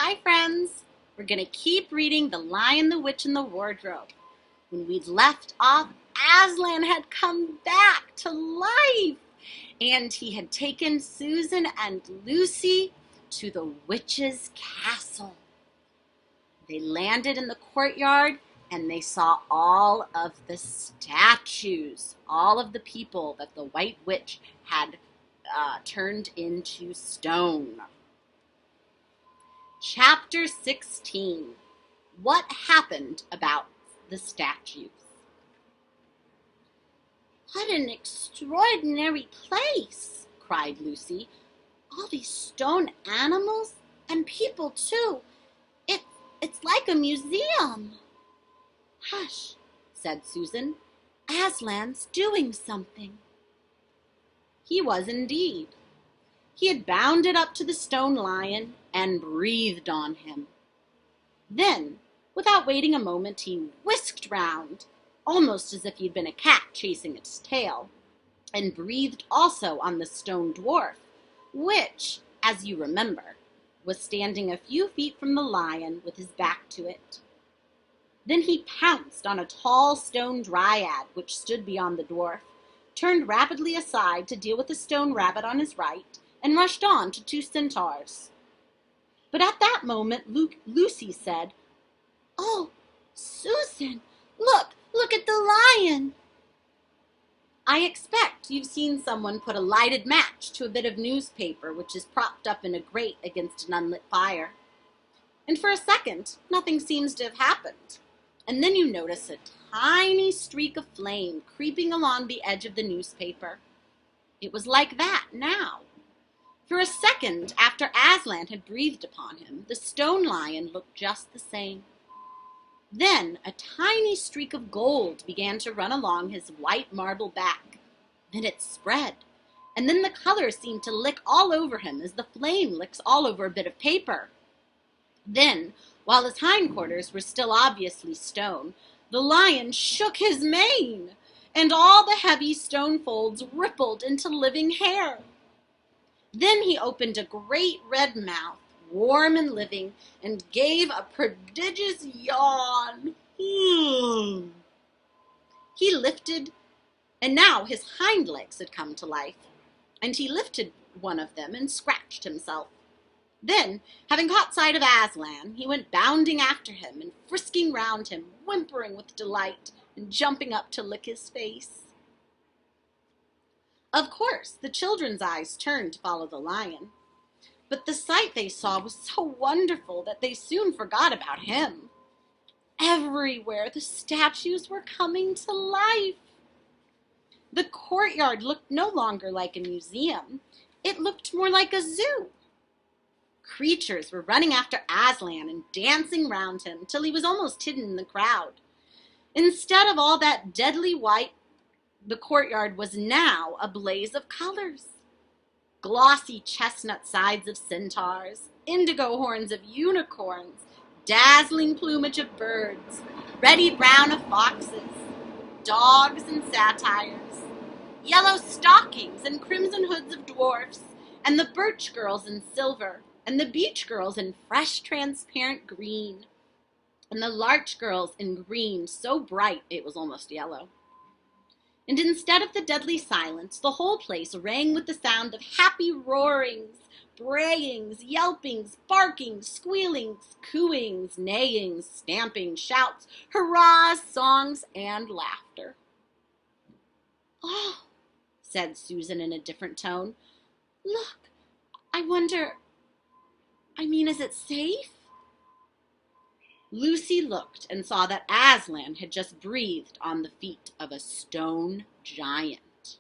Hi friends! We're going to keep reading The Lion, the Witch, and the Wardrobe. When we'd left off, Aslan had come back to life, and he had taken Susan and Lucy to the witch's castle. They landed in the courtyard, and they saw all of the statues, all of the people that the White Witch had turned into stone. Chapter 16. What happened about the statues? What an extraordinary place, cried Lucy. All these stone animals and people too. It's like a museum. Hush, said Susan. Aslan's doing something. He was indeed. He had bounded up to the stone lion and breathed on him. Then, without waiting a moment, he whisked round, almost as if he'd been a cat chasing its tail, and breathed also on the stone dwarf, which, as you remember, was standing a few feet from the lion with his back to it. Then he pounced on a tall stone dryad which stood beyond the dwarf, turned rapidly aside to deal with the stone rabbit on his right, and rushed on to two centaurs. But at that moment Lucy said, "Oh, Susan, look at the lion." I expect you've seen someone put a lighted match to a bit of newspaper which is propped up in a grate against an unlit fire. And for a second, nothing seems to have happened. And then you notice a tiny streak of flame creeping along the edge of the newspaper. It was like that now. For a second after Aslan had breathed upon him, the stone lion looked just the same. Then a tiny streak of gold began to run along his white marble back. Then it spread, and then the color seemed to lick all over him as the flame licks all over a bit of paper. Then, while his hindquarters were still obviously stone, the lion shook his mane, and all the heavy stone folds rippled into living hair. Then he opened a great red mouth, warm and living, and gave a prodigious yawn. He lifted, and now his hind legs had come to life, and he lifted one of them and scratched himself. Then, having caught sight of Aslan, he went bounding after him and frisking round him, whimpering with delight and jumping up to lick his face. Of course, the children's eyes turned to follow the lion, but the sight they saw was so wonderful that they soon forgot about him. Everywhere the statues were coming to life. The courtyard looked no longer like a museum. It looked more like a zoo. Creatures were running after Aslan and dancing round him till he was almost hidden in the crowd. Instead of all that deadly white, the courtyard was now a blaze of colors. Glossy chestnut sides of centaurs, indigo horns of unicorns, dazzling plumage of birds, reddy brown of foxes, dogs and satyrs, yellow stockings and crimson hoods of dwarfs, and the birch girls in silver, and the beech girls in fresh transparent green, and the larch girls in green so bright it was almost yellow. And instead of the deadly silence, the whole place rang with the sound of happy roarings, brayings, yelpings, barkings, squealings, cooings, neighings, stampings, shouts, hurrahs, songs, and laughter. "Oh," said Susan in a different tone, "look, is it safe?" Lucy looked and saw that Aslan had just breathed on the feet of a stone giant.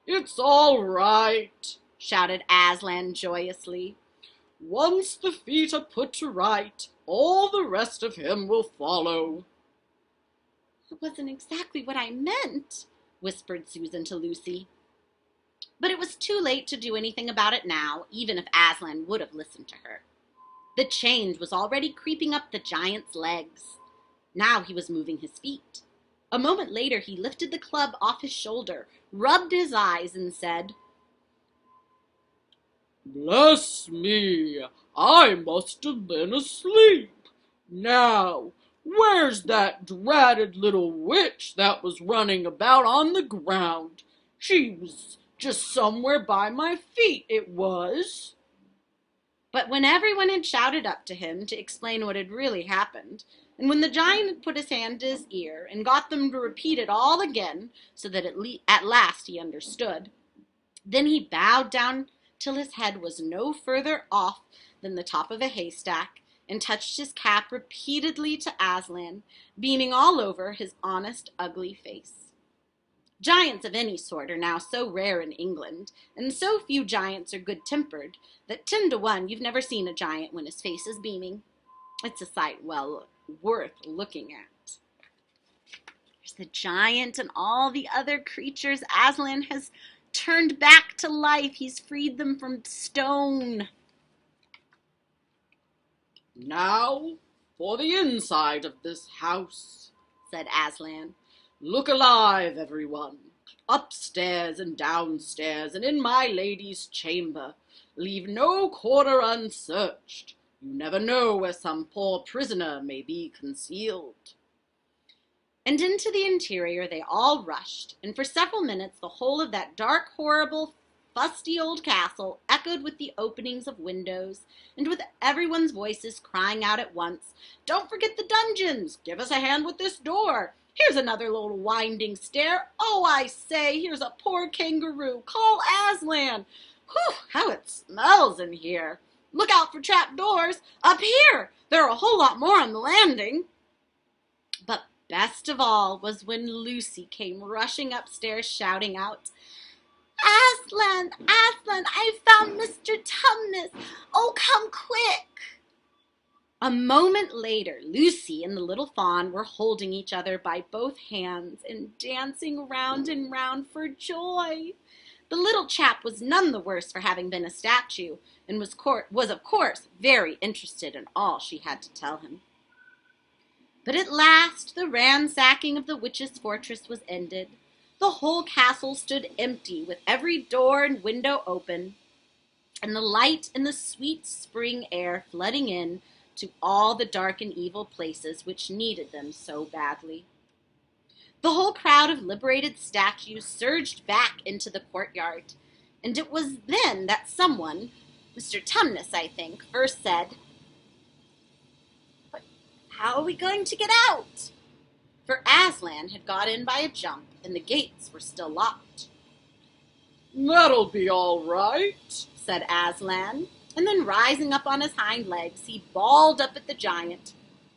"It's all right," shouted Aslan joyously. "Once the feet are put to right, all the rest of him will follow." "It wasn't exactly what I meant," whispered Susan to Lucy. But it was too late to do anything about it now, even if Aslan would have listened to her. The change was already creeping up the giant's legs. Now he was moving his feet. A moment later he lifted the club off his shoulder, rubbed his eyes, and said, "Bless me, I must have been asleep. Now, where's that dratted little witch that was running about on the ground? She was just somewhere by my feet, it was." But when everyone had shouted up to him to explain what had really happened, and when the giant had put his hand to his ear and got them to repeat it all again, so that at last he understood, then he bowed down till his head was no further off than the top of a haystack, and touched his cap repeatedly to Aslan, beaming all over his honest, ugly face. Giants of any sort are now so rare in England, and so few giants are good-tempered, that 10 to 1 you've never seen a giant when his face is beaming. It's a sight well worth looking at. There's the giant and all the other creatures Aslan has turned back to life. He's freed them from stone. "Now, for the inside of this house," said Aslan. "Look alive, everyone. Upstairs and downstairs and in my lady's chamber. Leave no corner unsearched. You never know where some poor prisoner may be concealed." And into the interior they all rushed, and for several minutes the whole of that dark, horrible, fusty old castle echoed with the openings of windows, and with everyone's voices crying out at once, "Don't forget the dungeons! Give us a hand with this door! Here's another little winding stair! Oh, I say, here's a poor kangaroo! Call Aslan! Whew, how it smells in here! Look out for trap doors! Up here! There are a whole lot more on the landing!" But best of all was when Lucy came rushing upstairs shouting out, "Aslan, Aslan, I've found Mr. Tumnus! Oh, come quick!" A moment later, Lucy and the little fawn were holding each other by both hands and dancing round and round for joy. The little chap was none the worse for having been a statue, and was of course very interested in all she had to tell him. But at last the ransacking of the witch's fortress was ended. The whole castle stood empty, with every door and window open, and the light and the sweet spring air flooding in to all the dark and evil places which needed them so badly. The whole crowd of liberated statues surged back into the courtyard, and it was then that someone, Mr. Tumnus, I think, first said, "But how are we going to get out?" For Aslan had got in by a jump, and the gates were still locked. "That'll be all right," said Aslan, and then rising up on his hind legs, he bawled up at the giant.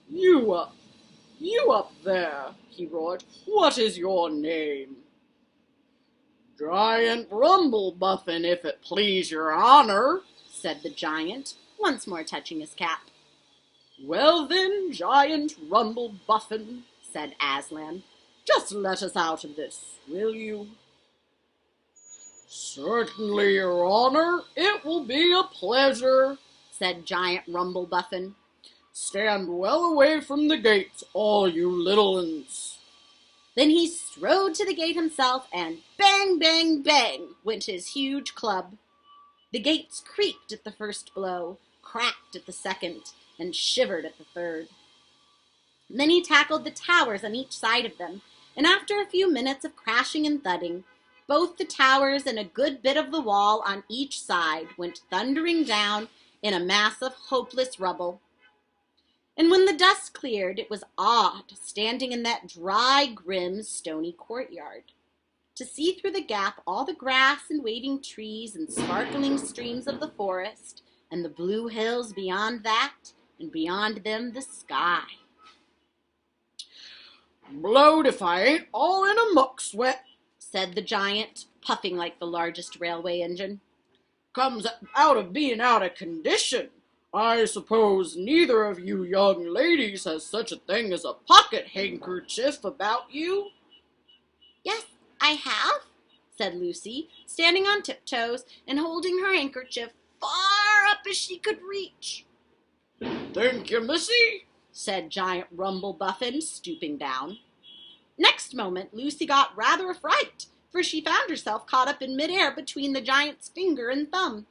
You up there," he roared. "What is your name?" "Giant Rumblebuffin, if it please your honor," said the giant, once more touching his cap. "Well then, Giant Rumblebuffin," said Aslan, "just let us out of this, will you?" "Certainly, your honor, it will be a pleasure," said Giant Rumblebuffin. "Stand well away from the gates, all you little uns." Then he strode to the gate himself, and bang, bang, bang went his huge club. The gates creaked at the first blow, cracked at the second, and shivered at the third. Then he tackled the towers on each side of them, and after a few minutes of crashing and thudding, both the towers and a good bit of the wall on each side went thundering down in a mass of hopeless rubble. And when the dust cleared, it was odd, standing in that dry, grim, stony courtyard, to see through the gap all the grass and waving trees and sparkling streams of the forest, and the blue hills beyond that, and beyond them the sky. "Blowed if I ain't all in a muck sweat," said the giant, puffing like the largest railway engine. "Comes out of being out of condition. I suppose neither of you young ladies has such a thing as a pocket handkerchief about you?" "Yes, I have," said Lucy, standing on tiptoes and holding her handkerchief far up as she could reach. "Thank you, missy," said Giant Rumblebuffin, stooping down. Next moment Lucy got rather a fright, for she found herself caught up in midair between the giant's finger and thumb.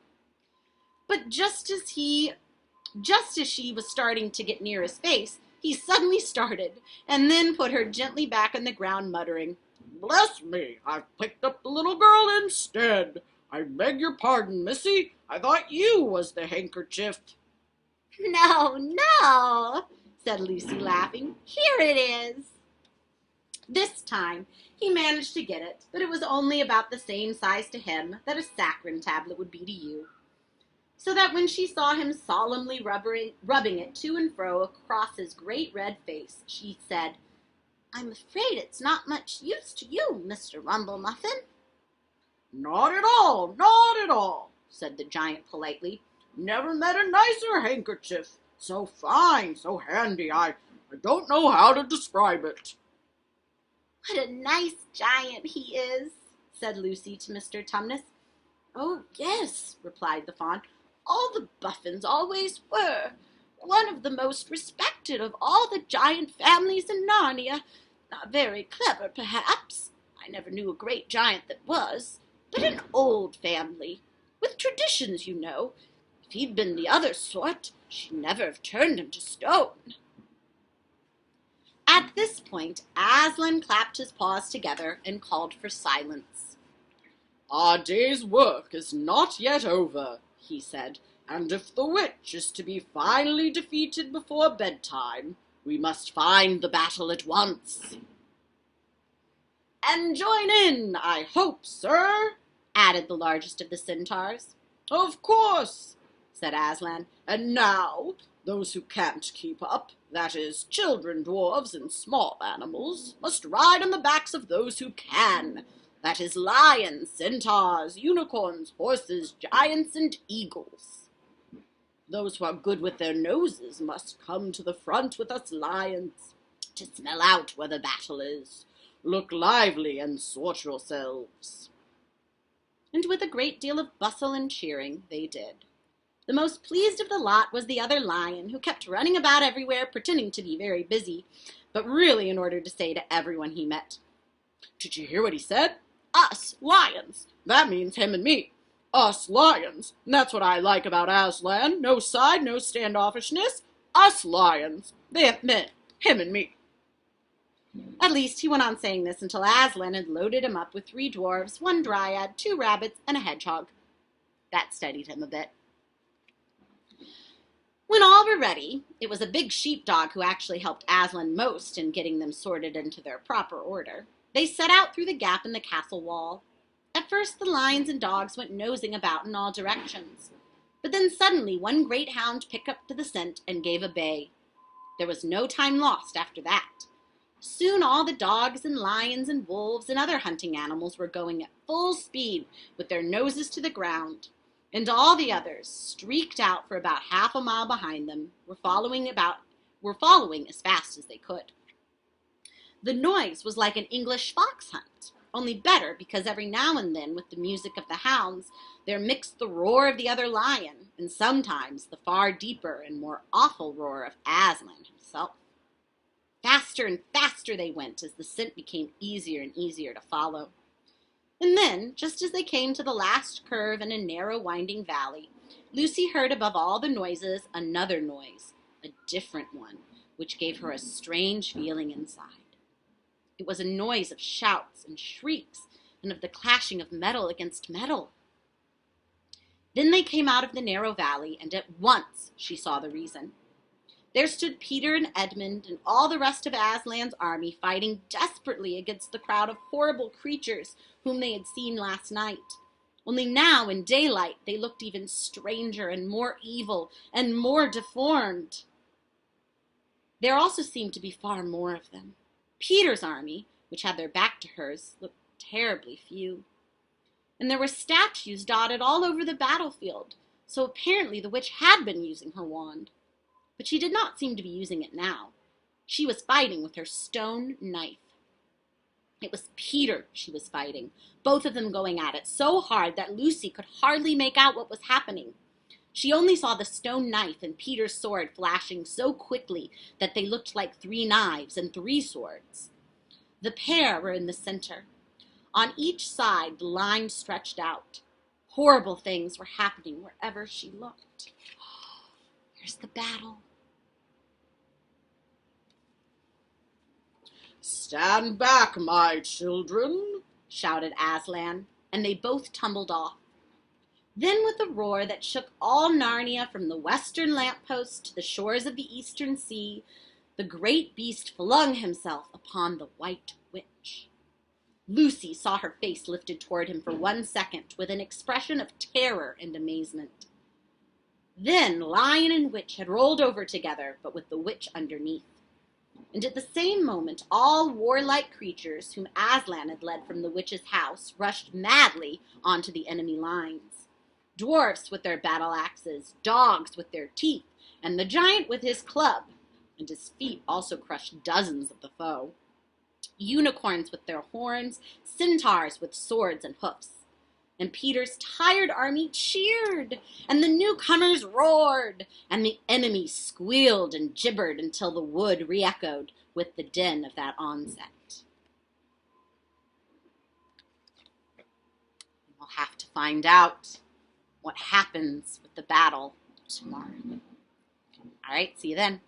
But just as he Just as she was starting to get near his face, he suddenly started, and then put her gently back on the ground, muttering, "Bless me, I've picked up the little girl instead. I beg your pardon, missy. I thought you was the handkerchief." "No, no," said Lucy, laughing. "Here it is." This time he managed to get it, but it was only about the same size to him that a saccharin tablet would be to you. So that when she saw him solemnly rubbing it to and fro across his great red face, she said, "I'm afraid it's not much use to you, Mr. Rumble Muffin." "Not at all, not at all," said the giant politely. "Never met a nicer handkerchief. So fine, so handy, I don't know how to describe it." "What a nice giant he is," said Lucy to Mr. Tumnus. "Oh, yes," replied the fawn. "All the Buffins always were. One of the most respected of all the giant families in Narnia. Not very clever, perhaps. I never knew a great giant that was. But an old family. With traditions, you know. If he'd been the other sort, she'd never have turned him to stone." At this point, Aslan clapped his paws together and called for silence. "Our day's work is not yet over," he said, "and if the witch is to be finally defeated before bedtime, we must find the battle at once." "And join in, I hope, sir," added the largest of the centaurs. "Of course," said Aslan. "And now, those who can't keep up, that is, children, dwarves, and small animals, must ride on the backs of those who can. That is, lions, centaurs, unicorns, horses, giants, and eagles. Those who are good with their noses must come to the front with us lions, to smell out where the battle is. Look lively and sort yourselves." And with a great deal of bustle and cheering, they did. The most pleased of the lot was the other lion, who kept running about everywhere, pretending to be very busy, but really in order to say to everyone he met, "Did you hear what he said? Us lions. That means him and me. Us lions. That's what I like about Aslan. No side, no standoffishness. Us lions. They meant him and me." At least he went on saying this until Aslan had loaded him up with 3 dwarves, 1 dryad, 2 rabbits, and a hedgehog. That steadied him a bit. When all were ready, it was a big sheepdog who actually helped Aslan most in getting them sorted into their proper order. They set out through the gap in the castle wall. At first the lions and dogs went nosing about in all directions, but then suddenly one great hound picked up to the scent and gave a bay. There was no time lost after that. Soon all the dogs and lions and wolves and other hunting animals were going at full speed with their noses to the ground, and all the others, streaked out for about half a mile behind them, were following as fast as they could. The noise was like an English fox hunt, only better, because every now and then, with the music of the hounds, there mixed the roar of the other lion, and sometimes the far deeper and more awful roar of Aslan himself. Faster and faster they went as the scent became easier and easier to follow. And then, just as they came to the last curve in a narrow, winding valley, Lucy heard above all the noises another noise, a different one, which gave her a strange feeling inside. It was a noise of shouts and shrieks and of the clashing of metal against metal. Then they came out of the narrow valley, and at once she saw the reason. There stood Peter and Edmund and all the rest of Aslan's army fighting desperately against the crowd of horrible creatures whom they had seen last night. Only now, in daylight, they looked even stranger and more evil and more deformed. There also seemed to be far more of them. Peter's army, which had their back to hers, looked terribly few. And there were statues dotted all over the battlefield, so apparently the witch had been using her wand. But she did not seem to be using it now. She was fighting with her stone knife. It was Peter she was fighting, both of them going at it so hard that Lucy could hardly make out what was happening. She only saw the stone knife and Peter's sword flashing so quickly that they looked like 3 knives and 3 swords. The pair were in the center. On each side, the line stretched out. Horrible things were happening wherever she looked. There's the battle. "Stand back, my children," shouted Aslan, and they both tumbled off. Then, with a roar that shook all Narnia from the western lamppost to the shores of the eastern sea, the great beast flung himself upon the White Witch. Lucy saw her face lifted toward him for 1 second with an expression of terror and amazement. Then Lion and Witch had rolled over together, but with the witch underneath. And at the same moment, all warlike creatures whom Aslan had led from the witch's house rushed madly onto the enemy lines. Dwarfs with their battle axes, dogs with their teeth, and the giant with his club, and his feet also crushed dozens of the foe. Unicorns with their horns, centaurs with swords and hoofs. And Peter's tired army cheered, and the newcomers roared, and the enemy squealed and gibbered until the wood re-echoed with the din of that onset. We'll have to find out what happens with the battle tomorrow. All right, see you then.